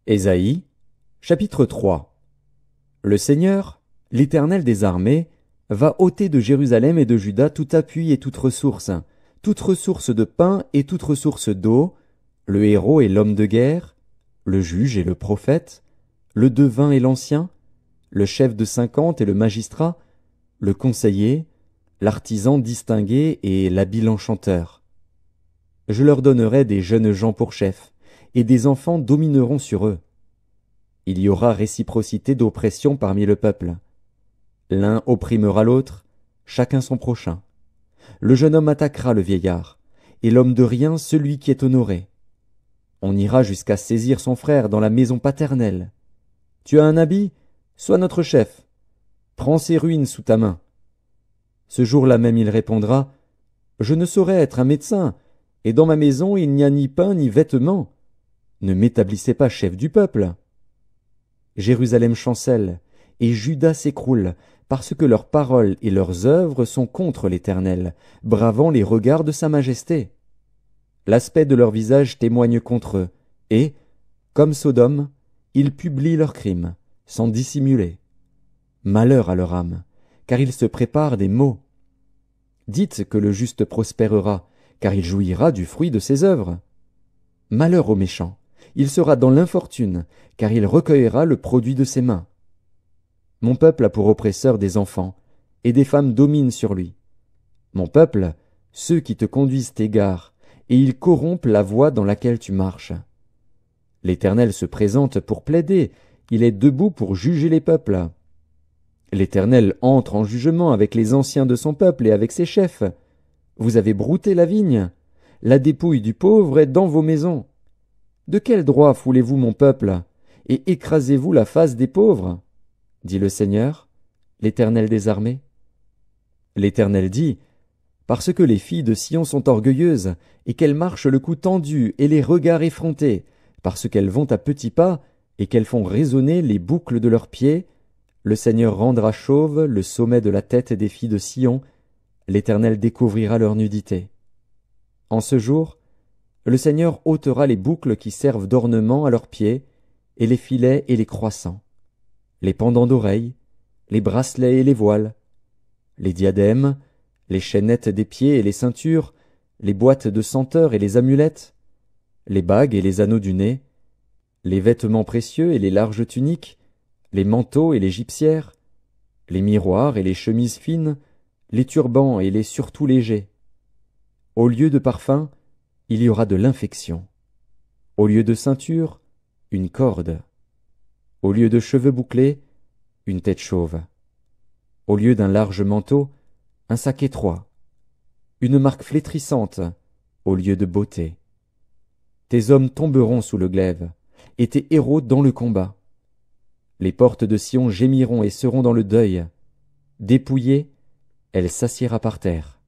Ésaïe, chapitre 3. Le Seigneur, l'Éternel des armées, va ôter de Jérusalem et de Juda tout appui et toute ressource de pain et toute ressource d'eau, le héros et l'homme de guerre, le juge et le prophète, le devin et l'ancien, le chef de 50 et le magistrat, le conseiller, l'artisan distingué et l'habile enchanteur. Je leur donnerai des jeunes gens pour chefs, et des enfants domineront sur eux. Il y aura réciprocité d'oppression parmi le peuple. L'un opprimera l'autre, chacun son prochain. Le jeune homme attaquera le vieillard, et l'homme de rien celui qui est honoré. On ira jusqu'à saisir son frère dans la maison paternelle. Tu as un habit? Sois notre chef. Prends ses ruines sous ta main. Ce jour-là même il répondra, Je ne saurais être un médecin, et dans ma maison il n'y a ni pain ni vêtements. Ne m'établissez pas chef du peuple. Jérusalem chancelle, et Juda s'écroule, parce que leurs paroles et leurs œuvres sont contre l'Éternel, bravant les regards de sa majesté. L'aspect de leur visage témoigne contre eux, et, comme Sodome, ils publient leurs crimes, sans dissimuler. Malheur à leur âme, car ils se préparent des maux. Dites que le juste prospérera, car il jouira du fruit de ses œuvres. Malheur au méchant, il sera dans l'infortune, car il recueillera le produit de ses mains. Mon peuple a pour oppresseur des enfants, et des femmes dominent sur lui. Mon peuple, ceux qui te conduisent t'égarent, et ils corrompent la voie dans laquelle tu marches. L'Éternel se présente pour plaider, il est debout pour juger les peuples. L'Éternel entre en jugement avec les anciens de son peuple et avec ses chefs. Vous avez brouté la vigne, la dépouille du pauvre est dans vos maisons. De quel droit foulez-vous mon peuple, et écrasez-vous la face des pauvres? Dit le Seigneur, l'Éternel des armées. L'Éternel dit, Parce que les filles de Sion sont orgueilleuses, et qu'elles marchent le cou tendu et les regards effrontés, parce qu'elles vont à petits pas, et qu'elles font résonner les boucles de leurs pieds, le Seigneur rendra chauve le sommet de la tête des filles de Sion, l'Éternel découvrira leur nudité. En ce jour, le Seigneur ôtera les boucles qui servent d'ornement à leurs pieds, et les filets et les croissants, les pendants d'oreilles, les bracelets et les voiles, les diadèmes, les chaînettes des pieds et les ceintures, les boîtes de senteurs et les amulettes, les bagues et les anneaux du nez, les vêtements précieux et les larges tuniques, les manteaux et les gypsières, les miroirs et les chemises fines, les turbans et les surtouts légers. Au lieu de parfum, il y aura de l'infection. Au lieu de ceinture, une corde. Au lieu de cheveux bouclés, une tête chauve. Au lieu d'un large manteau, un sac étroit. Une marque flétrissante, au lieu de beauté. Tes hommes tomberont sous le glaive, et tes héros dans le combat. Les portes de Sion gémiront et seront dans le deuil. Dépouillée, elle s'assiera par terre.